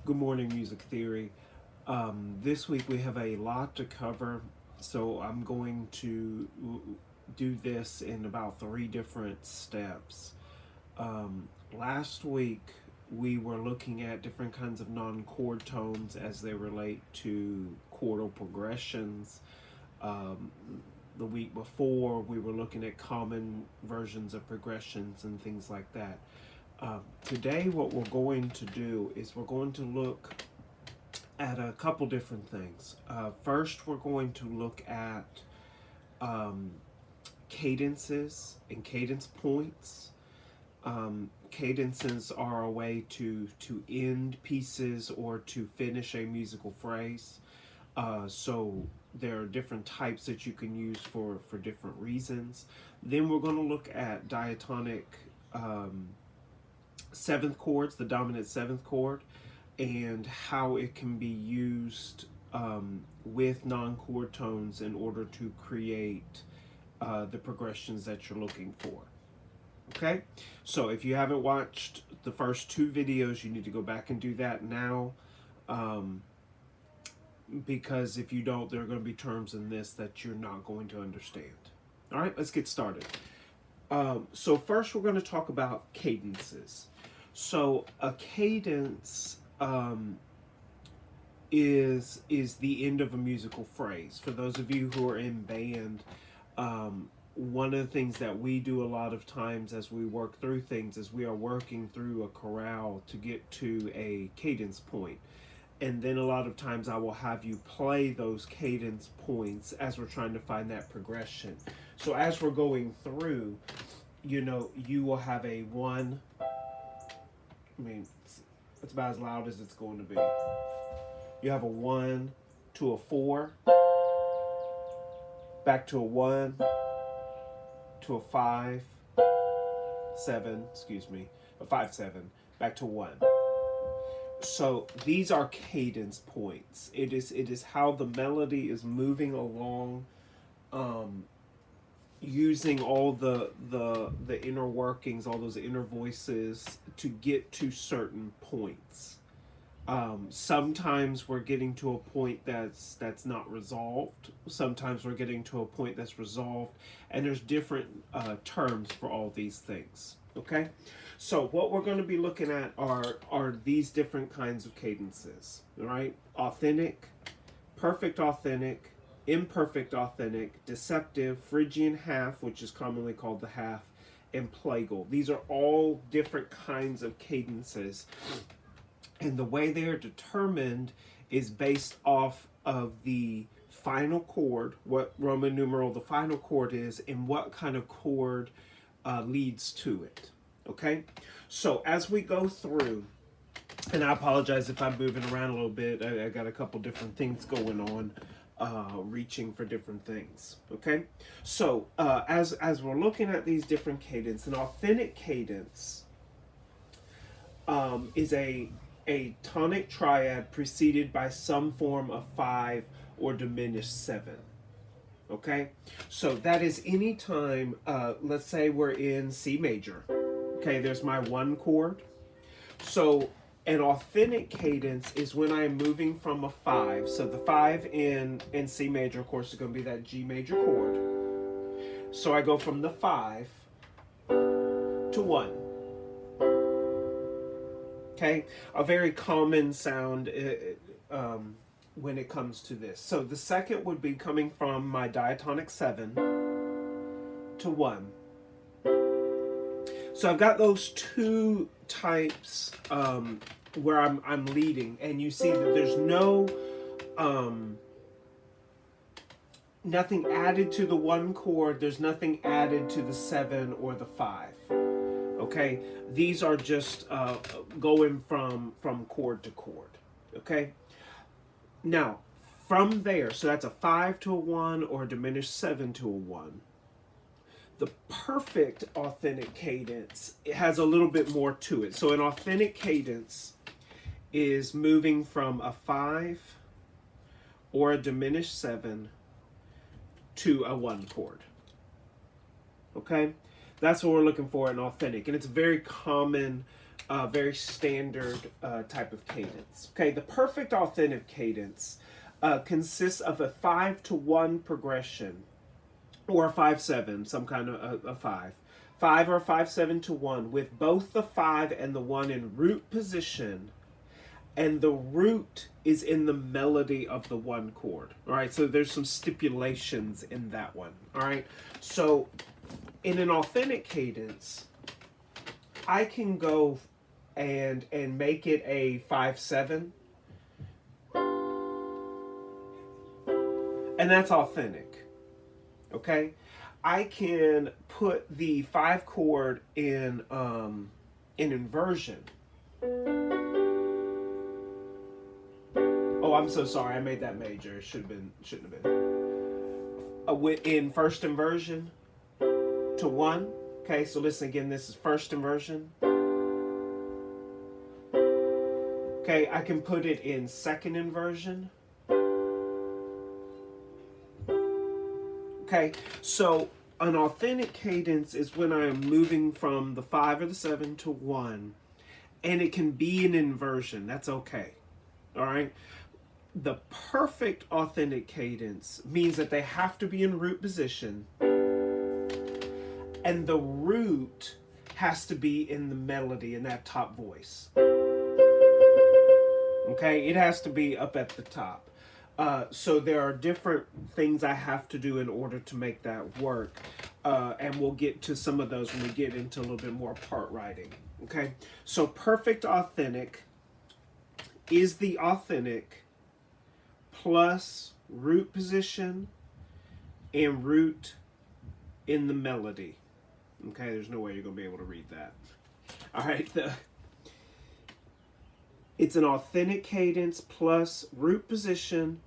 Good morning, music theory. This week we have a lot to cover, so I'm going to do this in about three different steps. Last week we were looking at different kinds of non-chord tones as they relate to chordal progressions. Um, the week before we were looking at common versions of progressions and things like that. Today, what we're going to do is we're going to look at a couple different things. First, we're going to look at um, cadences and cadence points. Cadences are a way to end pieces or to finish a musical phrase. So there are different types that you can use for different reasons. Then we're going to look at diatonic seventh chords, the dominant seventh chord, and how it can be used with non-chord tones in order to create the progressions that you're looking for. Okay, so if you haven't watched the first two videos, you need to go back and do that now, because if you don't, there are going to be terms in this that you're not going to understand. All right, let's get started. So first we're going to talk about cadences. So a cadence is the end of a musical phrase. For those of you who are in band, one of the things that we do a lot of times as we work through things is we are working through a chorale to get to a cadence point. And then a lot of times I will have you play those cadence points as we're trying to find that progression. So as we're going through, you will have a one. I mean, it's about as loud as it's going to be. You have a 1 to a 4, back to a 1, to a 5, 7, a 5, 7, back to 1. So these are cadence points. It is how the melody is moving along, using all the inner workings, all those inner voices to get to certain points. Sometimes we're getting to a point that's not resolved. Sometimes we're getting to a point that's resolved, and there's different terms for all these things. Okay, so what we're going to be looking at are these different kinds of cadences. All right, authentic, perfect authentic, imperfect authentic, deceptive, Phrygian half, which is commonly called the half, and plagal. These are all different kinds of cadences. And the way they are determined is based off of the final chord, what Roman numeral the final chord is, and what kind of chord leads to it. Okay? So as we go through, and I apologize if I'm moving around a little bit, I got a couple different things going on, reaching for different things. Okay? So as we're looking at these different cadence, an authentic cadence is a tonic triad preceded by some form of 5 or diminished 7. Okay, so that is any time, let's say we're in C major. Okay, there's my 1 chord. So an authentic cadence is when I'm moving from a 5. So the 5 in C major, of course, is going to be that G major chord. So I go from the 5 to 1. Okay, a very common sound when it comes to this. So the second would be coming from my diatonic 7 to 1. So I've got those two types where I'm leading, and you see that there's no nothing added to the 1 chord. There's nothing added to the 7 or the 5. Okay, these are just going from chord to chord. Okay, now from there, so that's a 5 to a 1 or a diminished 7 to a 1. The perfect authentic cadence, it has a little bit more to it. So an authentic cadence is moving from a 5 or a diminished 7 to a 1 chord. Okay, that's what we're looking for in authentic, and it's a very common very standard type of cadence. Okay, the perfect authentic cadence consists of a 5-to-1 progression, or a 5-7, some kind of a 5 or 5-7 to 1, with both the 5 and the 1 in root position, and the root is in the melody of the 1 chord. All right, so there's some stipulations in that one. All right, so in an authentic cadence, I can go and make it a 5-7, and that's authentic. Okay, I can put the 5 chord in inversion. Oh, I'm so sorry. I made that major. It shouldn't have been. In first inversion to 1. Okay, so listen again. This is first inversion. Okay, I can put it in second inversion. Okay, so an authentic cadence is when I am moving from the 5 or the 7 to 1, and it can be an inversion. That's okay. All right. The perfect authentic cadence means that they have to be in root position, and the root has to be in the melody, in that top voice. Okay, it has to be up at the top. So there are different things I have to do in order to make that work. And we'll get to some of those when we get into a little bit more part writing. Okay, so perfect authentic is the authentic plus root position and root in the melody. Okay, there's no way you're going to be able to read that. All right, it's an authentic cadence plus root position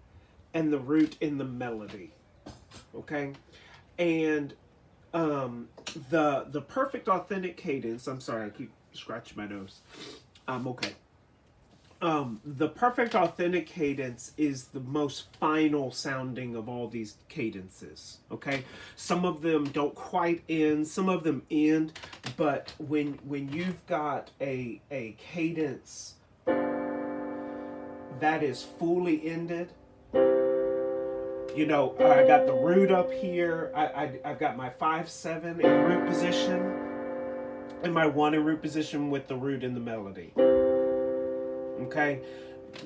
and the root in the melody. Okay, and the perfect authentic cadence. I'm sorry, I keep scratching my nose. Okay. The perfect authentic cadence is the most final sounding of all these cadences. Okay, some of them don't quite end, some of them end, but when you've got a cadence that is fully ended, you know, I got the root up here. I've got my 5-7 in root position, and my 1 in root position with the root in the melody. Okay,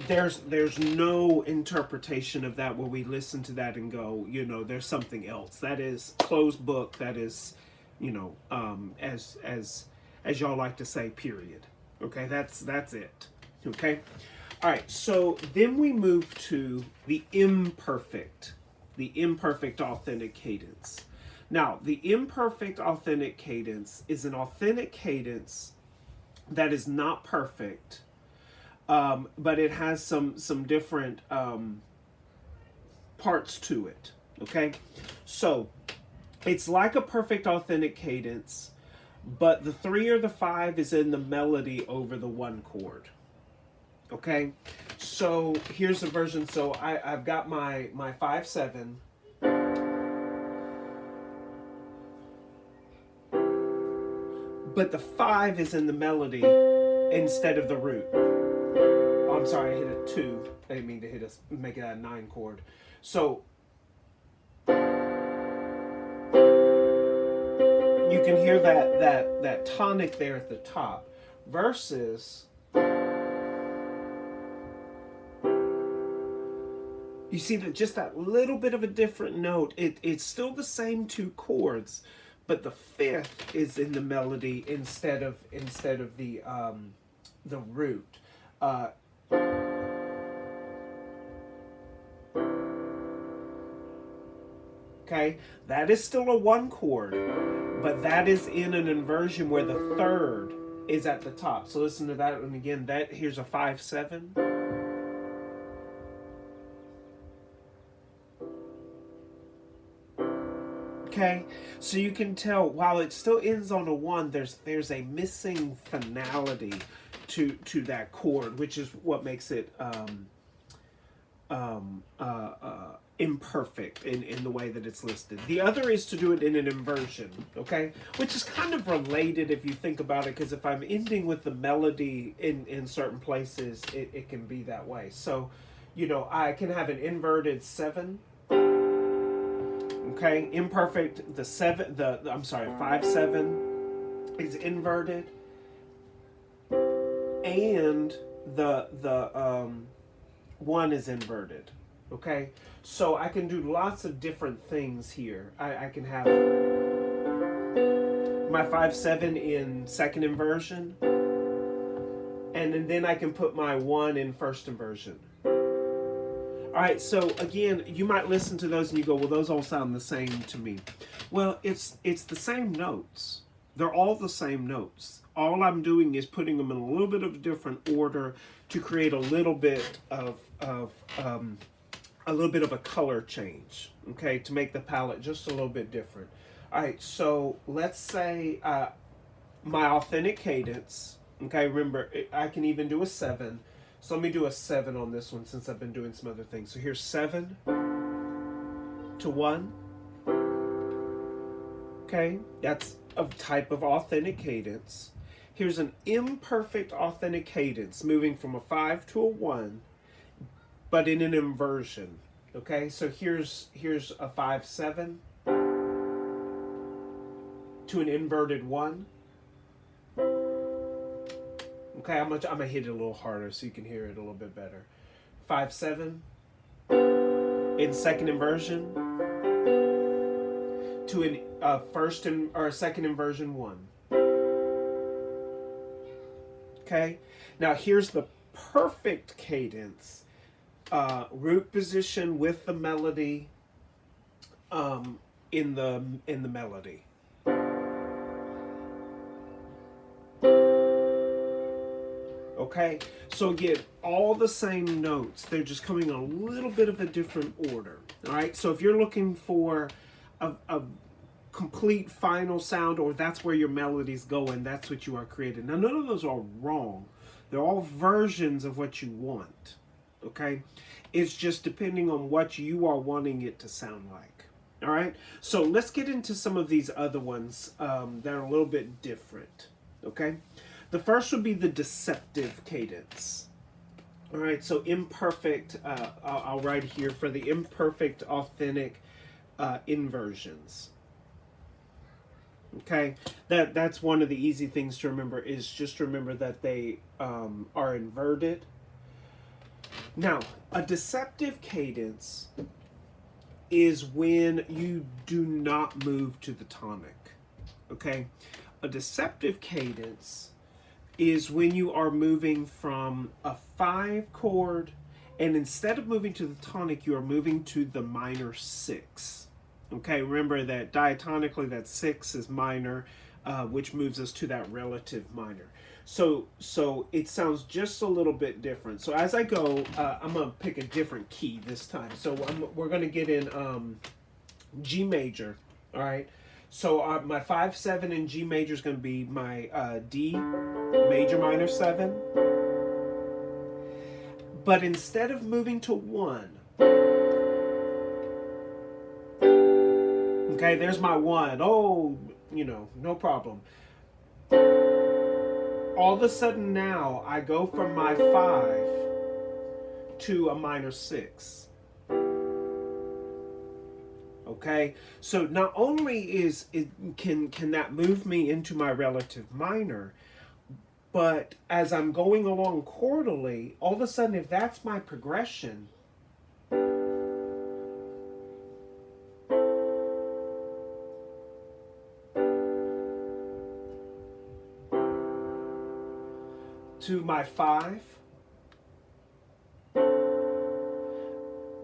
there's no interpretation of that where we listen to that and go, you know, there's something else. That is closed book. That is, you know, as y'all like to say, period. Okay, that's it. Okay, all right. So then we move to the imperfect authentic cadence. Now, the imperfect authentic cadence is an authentic cadence that is not perfect. But it has some different parts to it. Okay, so it's like a perfect authentic cadence, but the 3 or the 5 is in the melody over the 1 chord. Okay, so here's the version. So I've got my 5-7. But the 5 is in the melody instead of the root. I'm sorry, I hit a 2. I didn't mean to make it a 9 chord. So you can hear that tonic there at the top, versus you see that just that little bit of a different note. It's still the same 2 chords, but the 5th is in the melody instead of the root. Okay, that is still a 1 chord, but that is in an inversion where the 3rd is at the top. So listen to that one again. Here's a 5-7. Okay, so you can tell while it still ends on a 1, there's a missing finality to that chord, which is what makes it imperfect in the way that it's listed. The other is to do it in an inversion, okay? Which is kind of related if you think about it, because if I'm ending with the melody in certain places, it can be that way. So, you know, I can have an inverted 7, okay? Imperfect, the 7, I'm sorry, 5/7 is inverted, and the 1 is inverted. Okay, so I can do lots of different things here. I can have my 5/7 in second inversion, and then I can put my 1 in first inversion. All right, so again, you might listen to those and you go, well, those all sound the same to me. Well, it's the same notes. They're all the same notes. All I'm doing is putting them in a little bit of a different order to create a little bit of a color change, okay, to make the palette just a little bit different. All right, so let's say my authentic cadence, okay, remember, I can even do a 7. So let me do a 7 on this one since I've been doing some other things. So here's 7 to 1. Okay, that's a type of authentic cadence. Here's an imperfect authentic cadence, moving from a 5 to a 1, but in an inversion. Okay, so here's a 5/7 to an inverted 1. Okay, I'm gonna hit it a little harder so you can hear it a little bit better. 5/7 in second inversion to a second inversion 1. Okay, now here's the perfect cadence. Root position with the melody in the melody. Okay, so again, all the same notes. They're just coming in a little bit of a different order. All right, so if you're looking for a complete final sound, or that's where your melody's going, that's what you are creating. Now, none of those are wrong. They're all versions of what you want. Okay, it's just depending on what you are wanting it to sound like. All right, so let's get into some of these other ones that are a little bit different. Okay, the first would be the deceptive cadence. All right, so imperfect, I'll write here for the imperfect authentic inversions. Okay, that's one of the easy things to remember, is just remember that they are inverted. Now, a deceptive cadence is when you do not move to the tonic. Okay, a deceptive cadence is when you are moving from a 5 chord, and instead of moving to the tonic, you are moving to the minor 6. Okay, remember that diatonically that 6 is minor, which moves us to that relative minor. So it sounds just a little bit different. So as I go, I'm going to pick a different key this time. So we're going to get in G major, all right? So my 5/7 in G major is going to be my D major minor 7. But instead of moving to 1, okay, there's my 1. Oh, you know, no problem. All of a sudden now, I go from my 5 to a minor 6. Okay, so not only can that move me into my relative minor, but as I'm going along chordally, all of a sudden, if that's my progression, to my 5,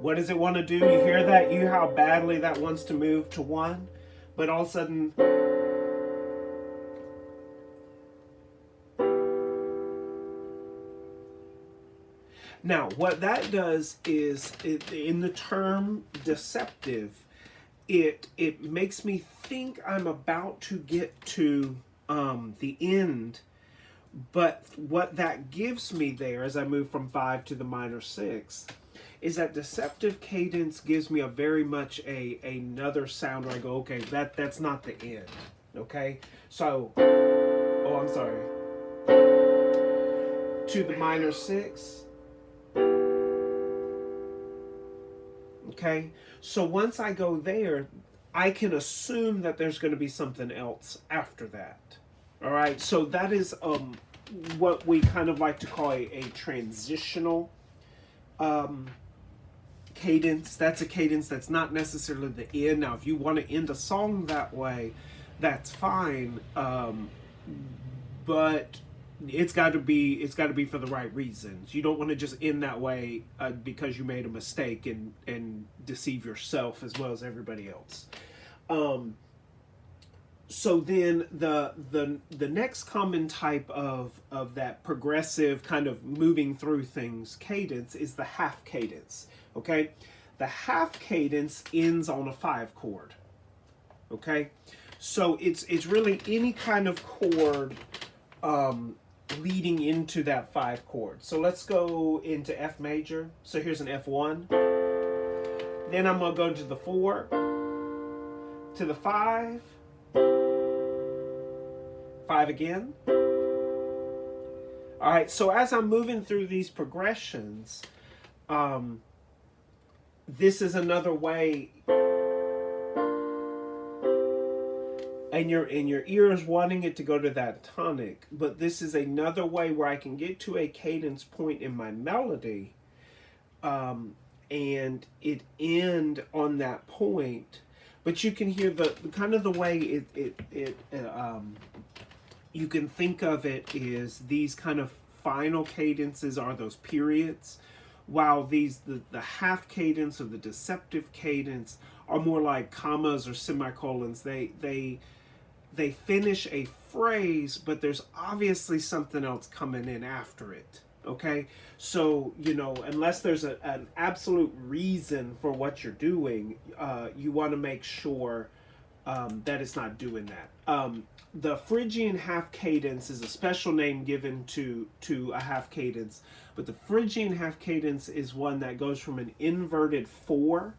what does it want to do? You hear that? You hear how badly that wants to move to 1, but all of a sudden, now what that does is, in the term deceptive, it makes me think I'm about to get to the end. But what that gives me there, as I move from 5 to the minor 6, is that Deceptive Cadence gives me a very much another sound where I go, okay, that's not the end. Okay, so, oh, I'm sorry, to the minor 6. Okay, so once I go there, I can assume that there's going to be something else after that. All right, so that is what we kind of like to call a transitional cadence. That's a cadence that's not necessarily the end. Now, if you want to end a song that way, that's fine, but it's got to be for the right reasons. You don't want to just end that way because you made a mistake and deceive yourself as well as everybody else. So then the next common type of that progressive kind of moving through things cadence is the half cadence. Okay, the half cadence ends on a 5 chord. Okay, so it's really any kind of chord leading into that 5 chord. So let's go into F major. So here's an F1. Then I'm gonna go to the 4, to the 5, 5 again. All right, so as I'm moving through these progressions, this is another way, and your ear is wanting it to go to that tonic, but this is another way where I can get to a cadence point in my melody, and it end on that point. But you can hear the kind of the way you can think of it is these kind of final cadences are those periods, while the half cadence or the deceptive cadence are more like commas or semicolons. They finish a phrase, but there's obviously something else coming in after it. Okay, so unless there's an absolute reason for what you're doing, you want to make sure that it's not doing that. The Phrygian half cadence is a special name given to a half cadence, but the Phrygian half cadence is one that goes from an inverted 4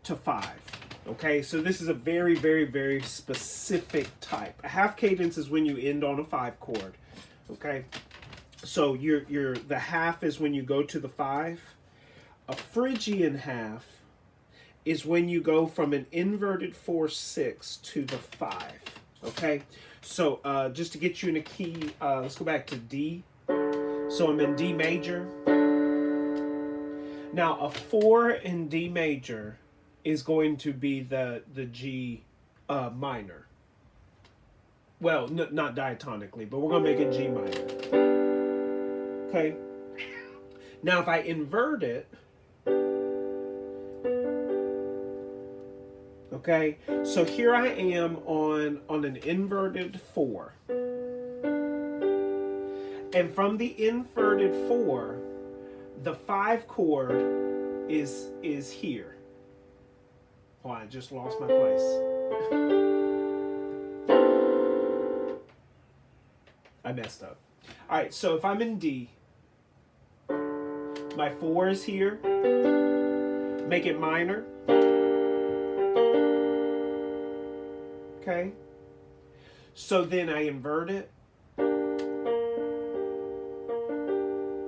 to 5. Okay, so this is a very, very, very specific type. A half cadence is when you end on a 5 chord. Okay, so the half is when you go to the 5. A Phrygian half is when you go from an inverted 4/6 to the 5. Okay, so just to get you in a key, let's go back to D. So I'm in D major. Now a 4 in D major is going to be the G minor. Well, not diatonically, but we're going to make it G minor. Okay. Now if I invert it, okay, so here I am on an inverted 4. And from the inverted 4, the 5 chord is here. Oh, I just lost my place. I messed up. All right, so if I'm in D, my 4 is here. Make it minor. Okay. So then I invert it.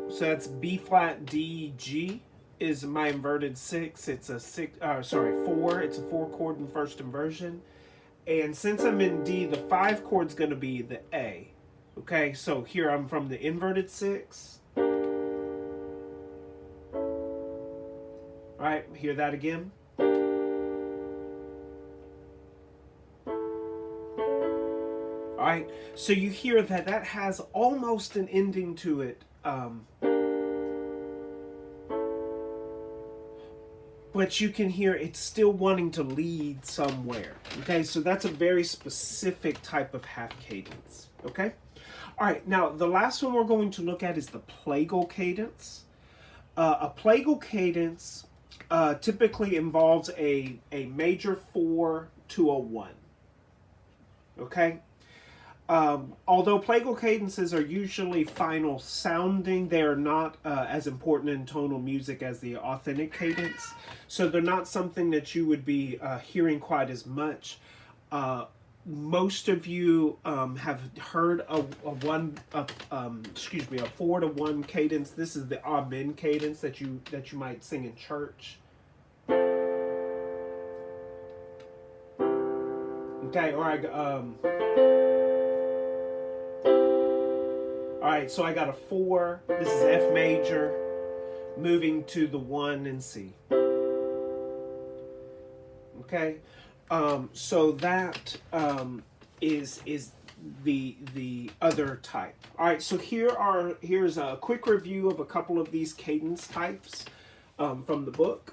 So that's B flat D G is my inverted 6. It's a 4. It's a 4 chord in first inversion. And since I'm in D, the 5 chord's going to be the A. Okay, so here I'm from the inverted 6. All right, hear that again. All right, so you hear that has almost an ending to it. But you can hear it's still wanting to lead somewhere. Okay, so that's a very specific type of half cadence. Okay? All right, now the last one we're going to look at is the plagal cadence. A plagal cadence typically involves a major 4 to a 1. Okay? although plagal cadences are usually final sounding, they are not as important in tonal music as the authentic cadence. So they're not something that you would be hearing quite as much. Most of you have heard a 4-to-1 cadence. This is the amen cadence that you might sing in church. Okay, all right, so I got a 4. This is F major, moving to the 1 in C. Okay, so that is the other type. All right, so here's a quick review of a couple of these cadence types from the book.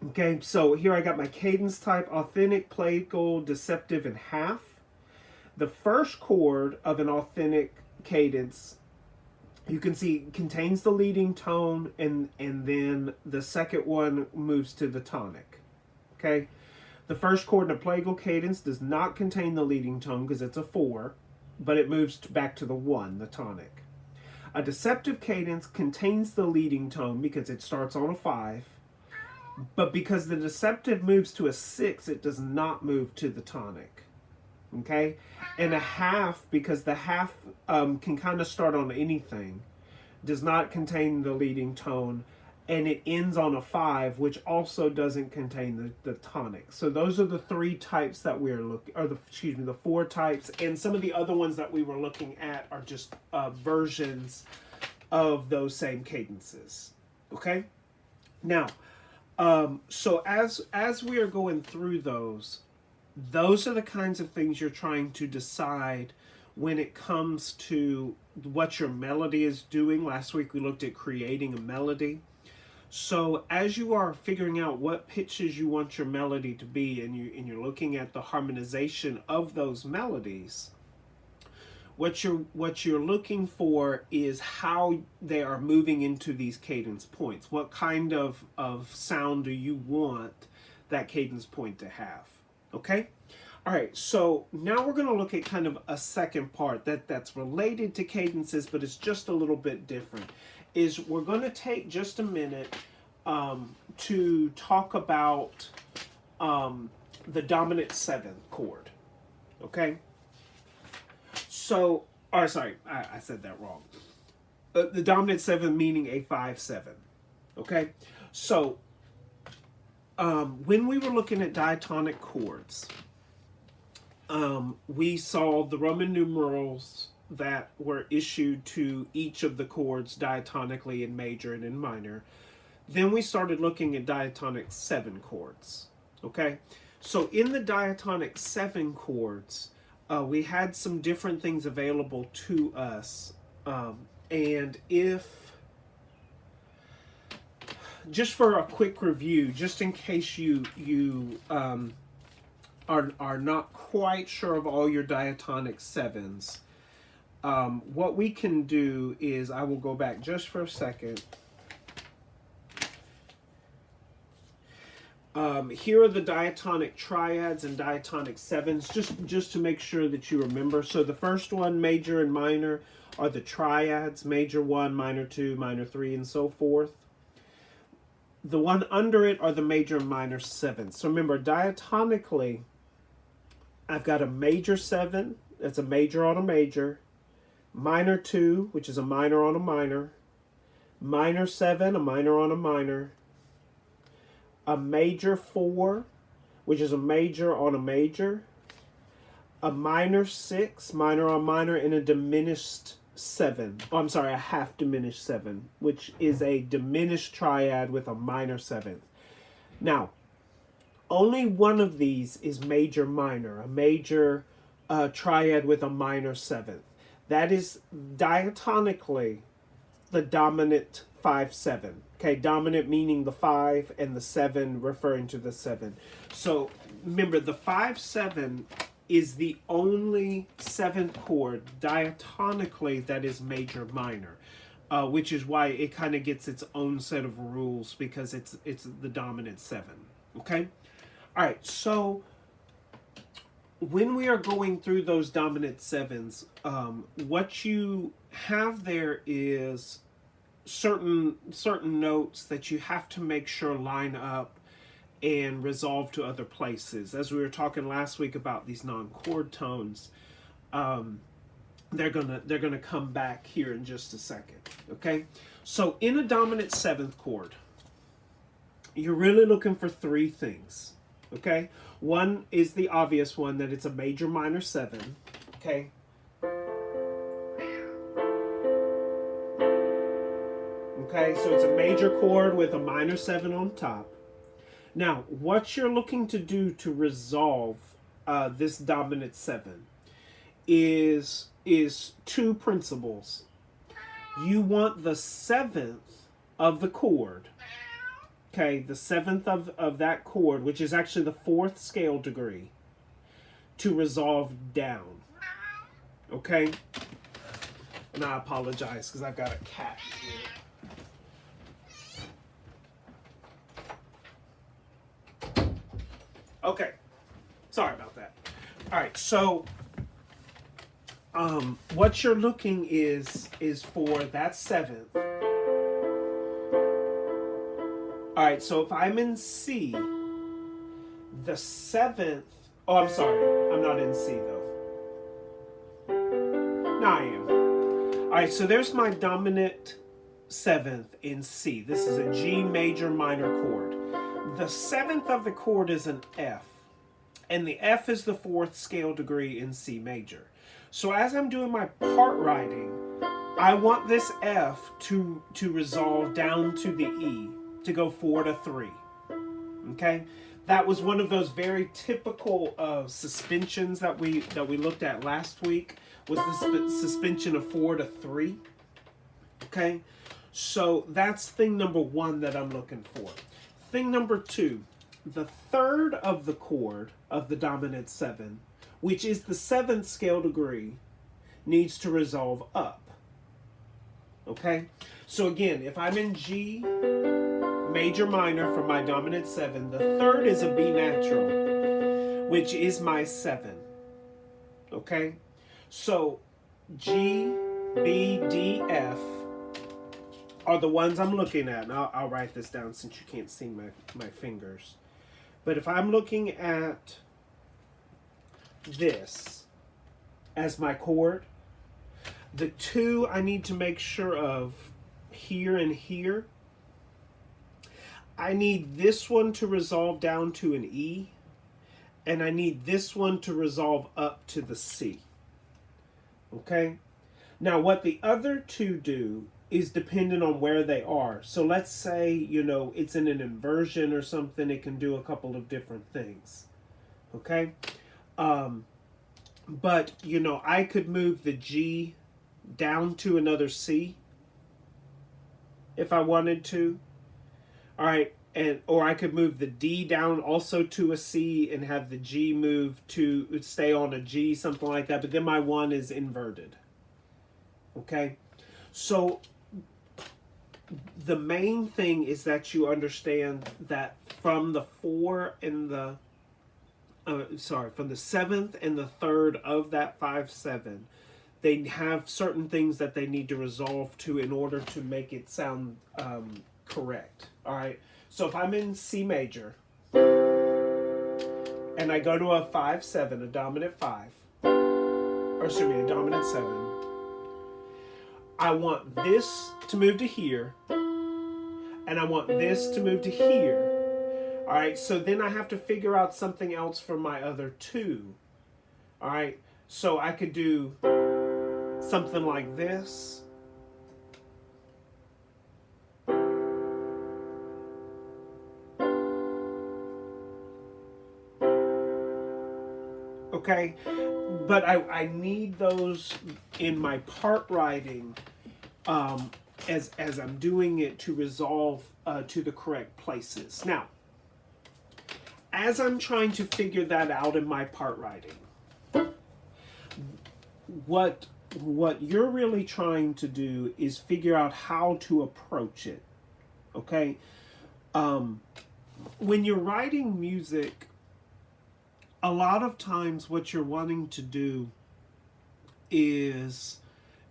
Okay, so here I got my cadence type: authentic, plagal, deceptive, and half. The first chord of an authentic cadence, you can see, contains the leading tone, and then the second one moves to the tonic. Okay, the first chord in a plagal cadence does not contain the leading tone because it's a 4, but it moves back to the 1, the tonic. A deceptive cadence contains the leading tone because it starts on a 5, but because the deceptive moves to a 6, it does not move to the tonic. Okay, and a half, because the half can kind of start on anything, does not contain the leading tone, and it ends on a 5, which also doesn't contain the tonic. So those are the 3 types that we're looking, or the 4 types, and some of the other ones that we were looking at are just versions of those same cadences. Okay, now so as we are going through those are the kinds of things you're trying to decide when it comes to what your melody is doing. Last week we looked at creating a melody. So as you are figuring out what pitches you want your melody to be, and you're looking at the harmonization of those melodies, what you're looking for is how they are moving into these cadence points. What kind of sound do you want that cadence point to have? Okay? All right, so now we're going to look at kind of a second part that's related to cadences, but it's just a little bit different. Is we're going to take just a minute to talk about the dominant 7th chord. Okay? So, or sorry, I said that wrong. The dominant 7 meaning a 5-7. Okay? So, when we were looking at diatonic chords, we saw the Roman numerals that were issued to each of the chords diatonically in major and in minor. Then we started looking at diatonic 7 chords. Okay? So in the diatonic 7 chords, we had some different things available to us. And if, just for a quick review, just in case you are not quite sure of all your diatonic 7s, what we can do is, I will go back just for a second. Here are the diatonic triads and diatonic 7s, just to make sure that you remember. So the first one, major and minor, are the triads: major 1, minor 2, minor 3, and so forth. The one under it are the major and minor 7s. So remember, diatonically, I've got a major 7, that's a major on a major, minor 2, which is a minor on a minor, minor 7, a minor on a minor, a major 4, which is a major on a major, a minor 6, minor on minor, and a diminished 7. Oh, I'm sorry, a half diminished 7, which is a diminished triad with a minor 7th. Now, only one of these is major minor, a major triad with a minor 7th. That is diatonically the dominant 5-7. Okay, dominant meaning the 5 and the 7 referring to the 7. So remember, the 5-7 is the only 7th chord diatonically that is major minor, which is why it kind of gets its own set of rules, because it's the dominant 7. Okay, all right. So when we are going through those dominant sevens, what you have there is certain notes that you have to make sure line up and resolve to other places. As we were talking last week about these non-chord tones, they're gonna come back here in just a second. Okay, so in a dominant seventh chord, you're really looking for three things. Okay, one is the obvious one, that it's a major minor seven. Okay, so it's a major chord with a minor seven on top. Now, what you're looking to do to resolve this dominant seven is two principles. You want the seventh of the chord, okay, the seventh of that chord, which is actually the fourth scale degree, to resolve down. Okay? And I apologize because I've got a cat here. Okay, sorry about that. All right, so what you're looking is for that seventh. All right, so if I'm in C, the seventh. Oh, I'm sorry, I'm not in C though. No, I am. All right, so there's my dominant seventh in C. This is a G major minor chord. The seventh of the chord is an F, and the F is the fourth scale degree in C major. So as I'm doing my part writing, I want this F to resolve down to the E, to go 4 to 3. Okay, that was one of those very typical suspensions that we looked at last week. Was the suspension of 4 to 3. Okay, so that's thing number one that I'm looking for. Thing number two, the third of the chord of the dominant seven, which is the seventh scale degree, needs to resolve up. Okay, so again, if I'm in G major minor for my dominant seven, the third is a B natural, which is my seven. Okay, so G, B, D, F are the ones I'm looking at. And I'll write this down since you can't see my fingers. But if I'm looking at this as my chord, the two I need to make sure of here and here, I need this one to resolve down to an E, and I need this one to resolve up to the C. Okay? Now what the other two do is dependent on where they are. So let's say, it's in an inversion or something, it can do a couple of different things. Okay? But, I could move the G down to another C if I wanted to. All right, or I could move the D down also to a C and have the G move to stay on a G, something like that. But then my one is inverted. Okay? So the main thing is that you understand that from the from the seventh and the third of that 5/7, they have certain things that they need to resolve to in order to make it sound correct. All right. So if I'm in C major and I go to a 5/7, a dominant 5, or excuse me, a dominant 7. I want this to move to here, and I want this to move to here. All right, so then I have to figure out something else for my other two. All right, so I could do something like this. Okay, but I need those in my part writing as I'm doing it to resolve to the correct places. Now, as I'm trying to figure that out in my part writing, what you're really trying to do is figure out how to approach it. Okay, when you're writing music, a lot of times what you're wanting to do is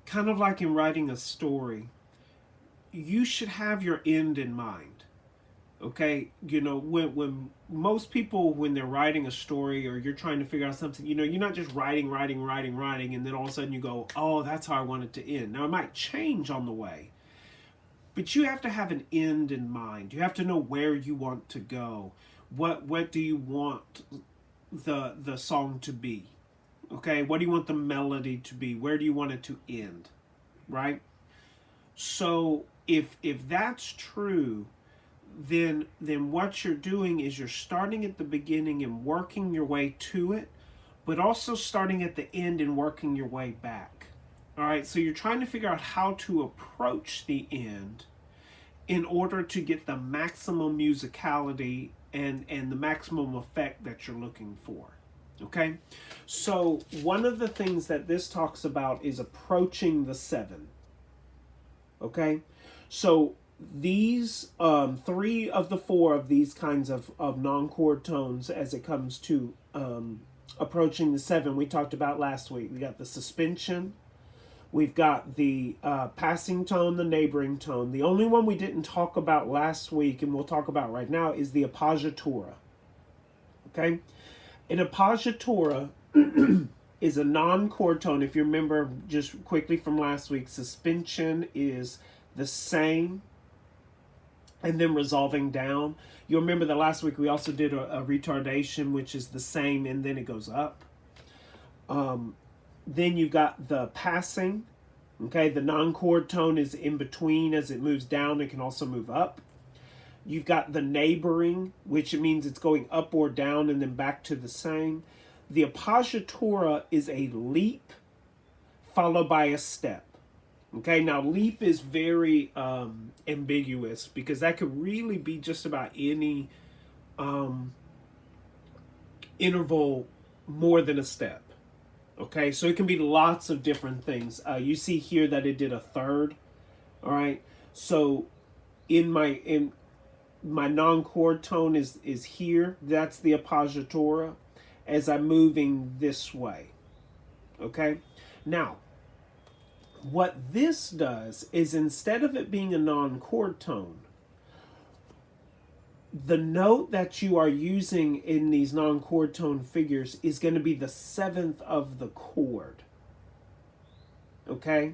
kind of like in writing a story. You should have your end in mind. Okay, you know, when most people, when they're writing a story or you're trying to figure out something, you know, you're not just writing, and then all of a sudden you go, oh, that's how I want it to end. Now it might change on the way, but you have to have an end in mind. You have to know where you want to go. What do you want the song to be? Okay, what do you want the melody to be? Where do you want it to end? Right? So if that's true, then what you're doing is you're starting at the beginning and working your way to it, but also starting at the end and working your way back. All right, so you're trying to figure out how to approach the end in order to get the maximum musicality and the maximum effect that you're looking for. Okay, so one of the things that this talks about is approaching the seven. Okay, so these three of the four of these kinds of non-chord tones as it comes to approaching the seven we talked about last week. We got the suspension, we've got the passing tone, the neighboring tone. The only one we didn't talk about last week and we'll talk about right now is the appoggiatura. Okay, an appoggiatura is a non-chord tone. If you remember just quickly from last week, suspension is the same and then resolving down. You'll remember that last week we also did a retardation, which is the same and then it goes up. Then you've got the passing. Okay, the non-chord tone is in between. As it moves down, it can also move up. You've got the neighboring, which means it's going up or down and then back to the same. The appoggiatura is a leap followed by a step. Okay, now leap is very ambiguous because that could really be just about any interval more than a step. Okay, so it can be lots of different things. You see here that it did a third. All right, so in my non-chord tone is here. That's the appoggiatura as I'm moving this way. Okay, now what this does is instead of it being a non-chord tone, the note that you are using in these non-chord tone figures is going to be the seventh of the chord. Okay,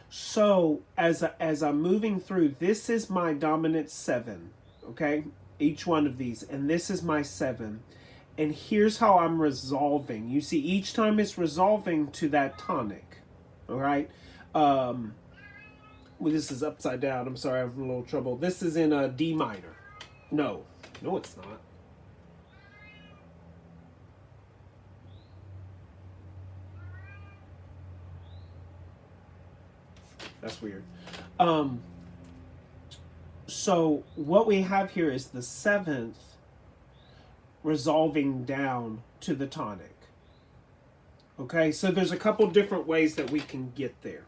so as I'm moving through, this is my dominant seven. Okay, each one of these, and this is my seven. And here's how I'm resolving. You see, each time it's resolving to that tonic. All right. Well, this is upside down. I'm sorry, I'm having a little trouble. This is in a D minor. No, it's not. That's weird. So what we have here is the seventh resolving down to the tonic. Okay, so there's a couple different ways that we can get there.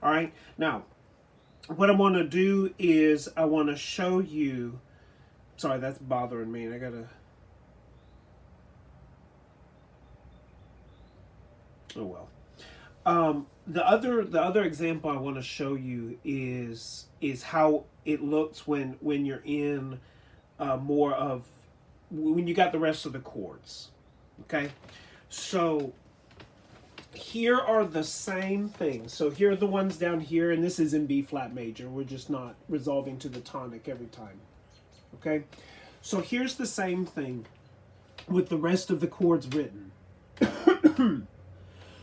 All right, now what I want to do is I want to show you. Sorry, that's bothering me. I gotta. Oh well. The other example I want to show you is how it looks when you're in more of when you got the rest of the chords. Okay, so here are the same things. So here are the ones down here, and this is in B flat major. We're just not resolving to the tonic every time. Okay, so here's the same thing with the rest of the chords written.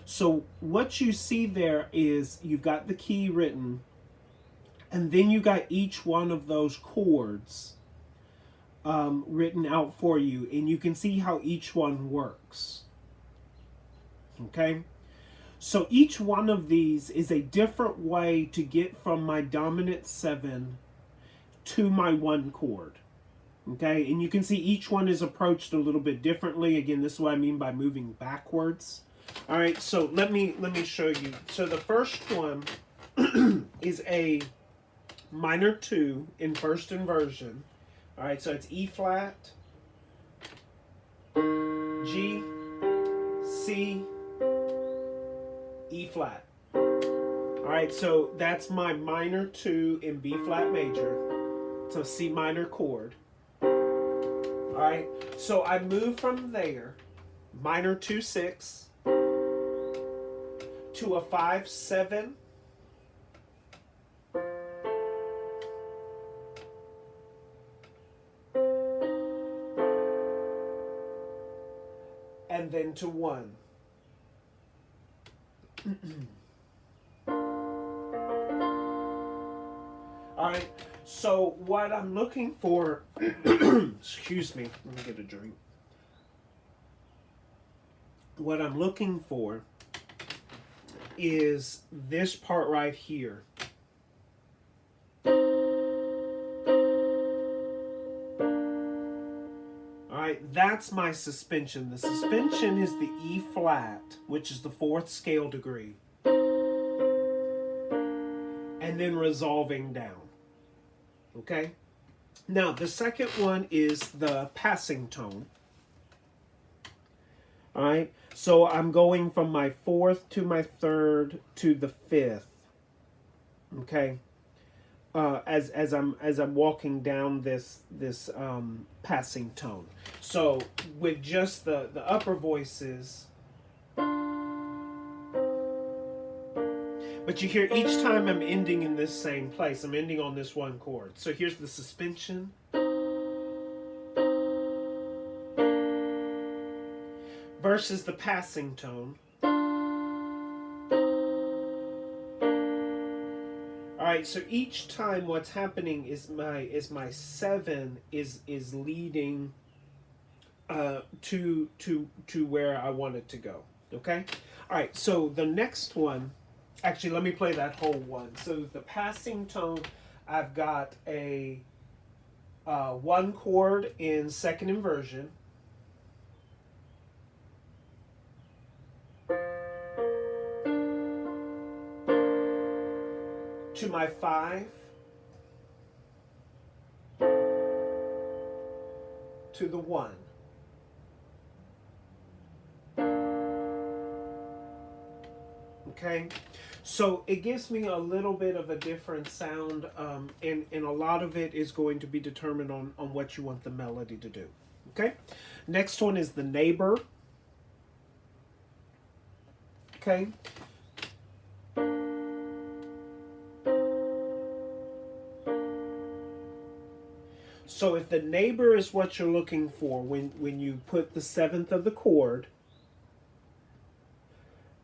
So what you see there is you've got the key written, and then you got each one of those chords written out for you, and you can see how each one works. Okay, so each one of these is a different way to get from my dominant seven to my one chord. Okay, and you can see each one is approached a little bit differently. Again, this is what I mean by moving backwards. All right, so let me show you. So the first one is a minor 2 in first inversion. All right, so it's E flat, G, C, E flat. All right, so that's my minor 2 in B flat major. So C minor chord. All right, so I move from there, minor 2, 6, to a 5, 7, and then to 1. All right, so what I'm looking for, excuse me, let me get a drink. What I'm looking for is this part right here. All right, that's my suspension. The suspension is the E flat, which is the 4th scale degree, and then resolving down. Okay? Now, the second one is the passing tone. All right? So I'm going from my 4th to my 3rd to the 5th. Okay? As I'm walking down this passing tone. So with just the upper voices, but you hear each time I'm ending in this same place. I'm ending on this one chord. So here's the suspension. Versus the passing tone. All right, so each time what's happening is my 7 is leading to where I want it to go. Okay? All right, so the next one, actually, let me play that whole one. So the passing tone, I've got a 1 chord in 2nd inversion. To my 5. To the 1. Okay, so it gives me a little bit of a different sound, and a lot of it is going to be determined on what you want the melody to do. Okay, next one is the neighbor. Okay. So if the neighbor is what you're looking for when you put the 7th of the chord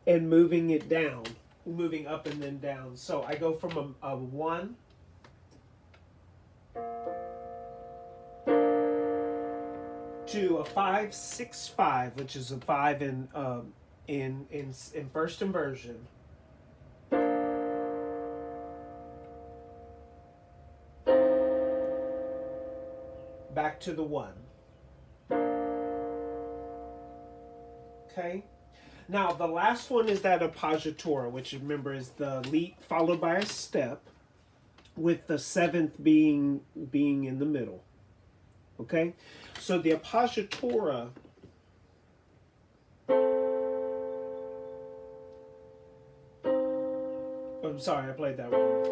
and moving it down, moving up and then down. So I go from a 1 to a 5, 6, 5, which is a 5 in 1st inversion. Back to the 1. Okay. Now the last one is that appoggiatura, which remember is the lead followed by a step, with the 7th being in the middle. Okay. So the appoggiatura I'm sorry, I played that wrong.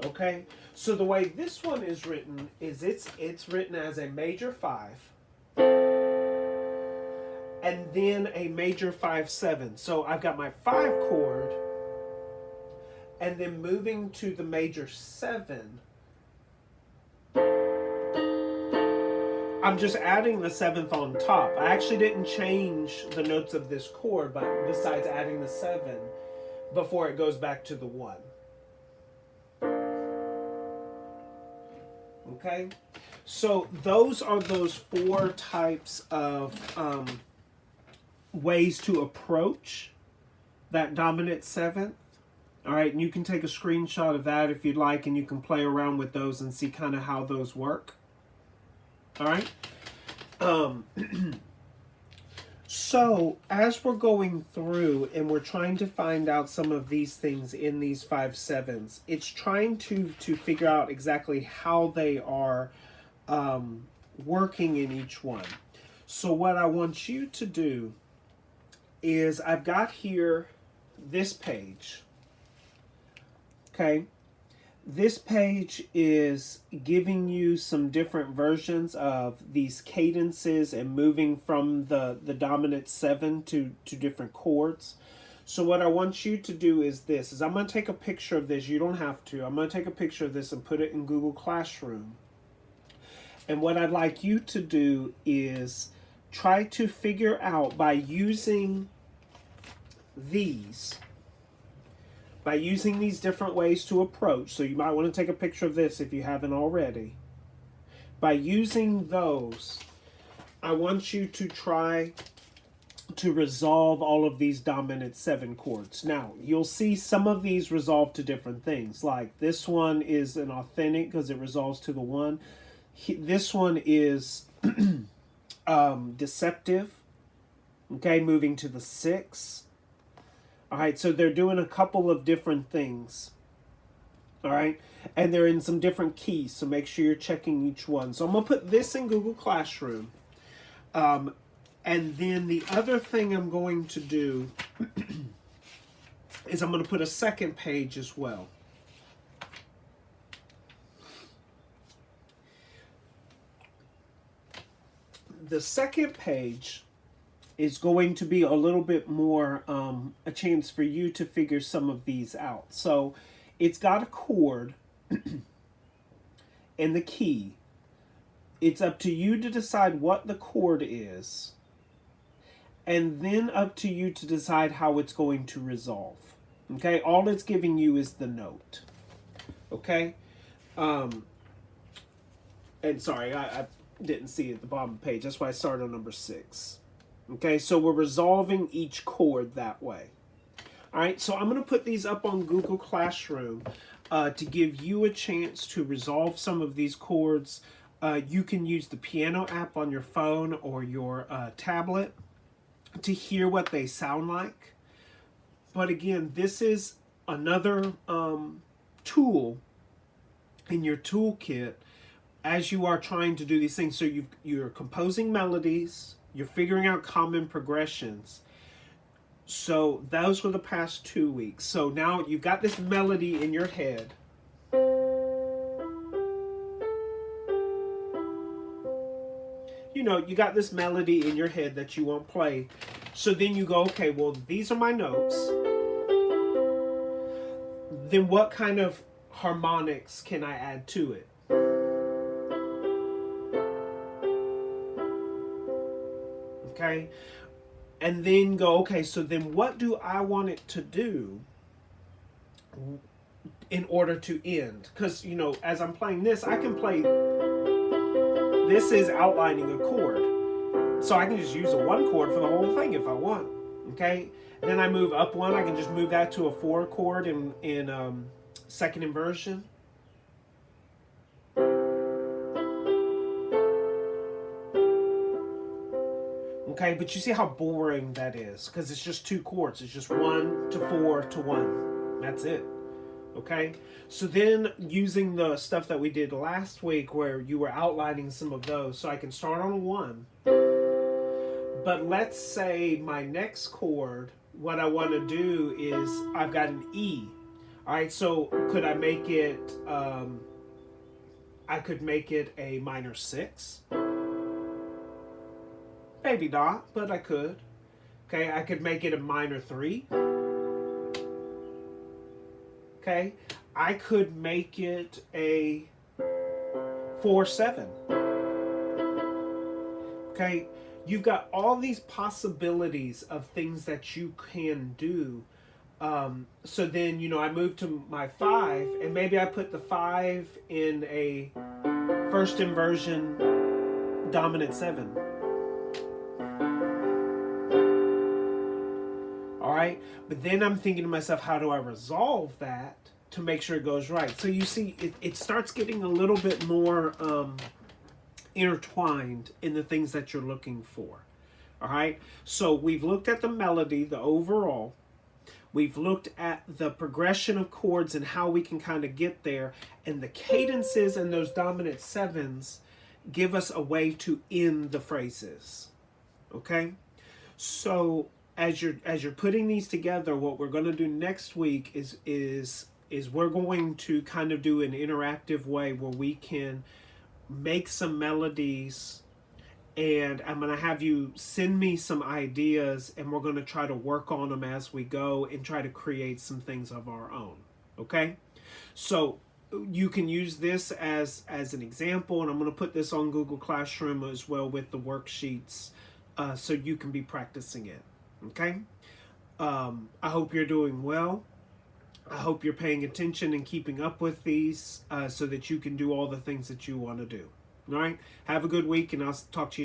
Okay, so the way this one is written is it's written as a major 5 and then a major 5, 7. So I've got my 5 chord and then moving to the major 7. I'm just adding the 7th on top. I actually didn't change the notes of this chord, but besides adding the 7 before it goes back to the 1. Okay, so those are those 4 types of ways to approach that dominant 7th. All right, and you can take a screenshot of that if you'd like, and you can play around with those and see kind of how those work. All right. So as we're going through and we're trying to find out some of these things in these 5/7s, it's trying to figure out exactly how they are working in each one. So what I want you to do is I've got here this page. Okay. This page is giving you some different versions of these cadences and moving from the dominant 7 to different chords. So what I want you to do is this, is I'm going to take a picture of this. You don't have to. I'm going to take a picture of this and put it in Google Classroom. And what I'd like you to do is try to figure out by using these different ways to approach. So you might want to take a picture of this if you haven't already. By using those, I want you to try to resolve all of these dominant 7 chords. Now, you'll see some of these resolve to different things. Like this one is an authentic because it resolves to the 1. This one is deceptive, okay, moving to the 6. All right, so they're doing a couple of different things, all right, and they're in some different keys, so make sure you're checking each one. So I'm going to put this in Google Classroom, and then the other thing I'm going to do is I'm going to put a second page as well. The second page is going to be a little bit more a chance for you to figure some of these out. So it's got a chord and the key. It's up to you to decide what the chord is, and then up to you to decide how it's going to resolve. Okay, all it's giving you is the note. Okay, and sorry, I didn't see it at the bottom of the page. That's why I started on number 6. Okay, so we're resolving each chord that way. All right, so I'm going to put these up on Google Classroom to give you a chance to resolve some of these chords. You can use the piano app on your phone or your tablet to hear what they sound like. But again, this is another tool in your toolkit as you are trying to do these things. So you're composing melodies, you're figuring out common progressions. So those were the past 2 weeks. So now you've got this melody in your head. You know, you got this melody in your head that you want played. So then you go, okay, well, these are my notes. Then what kind of harmonics can I add to it? Okay, and then go, okay, so then what do I want it to do in order to end? Because, you know, as I'm playing this, I can play, this is outlining a chord. So I can just use a 1 chord for the whole thing if I want. Okay, then I move up 1, I can just move that to a 4 chord in second inversion. Okay, but you see how boring that is, because it's just 2 chords. It's just 1 to 4 to 1. That's it. Okay, so then using the stuff that we did last week where you were outlining some of those, so I can start on a 1. But let's say my next chord, what I want to do is I've got an E. All right, so could I make it, I could make it a minor 6. Maybe not, but I could. Okay, I could make it a minor 3. Okay, I could make it a 4/7. Okay, you've got all these possibilities of things that you can do. So then, you know, I move to my 5, and maybe I put the 5 in a first inversion dominant 7. Right? But then I'm thinking to myself, how do I resolve that to make sure it goes right? So you see, it starts getting a little bit more intertwined in the things that you're looking for. All right. So we've looked at the melody, the overall. We've looked at the progression of chords and how we can kind of get there. And the cadences and those dominant sevens give us a way to end the phrases. Okay? So as you're putting these together, what we're going to do next week is we're going to kind of do an interactive way where we can make some melodies, and I'm going to have you send me some ideas, and we're going to try to work on them as we go and try to create some things of our own. Okay? So you can use this as an example, and I'm going to put this on Google Classroom as well with the worksheets, so you can be practicing it. Okay? I hope you're doing well. I hope you're paying attention and keeping up with these, so that you can do all the things that you want to do. All right? Have a good week, and I'll talk to you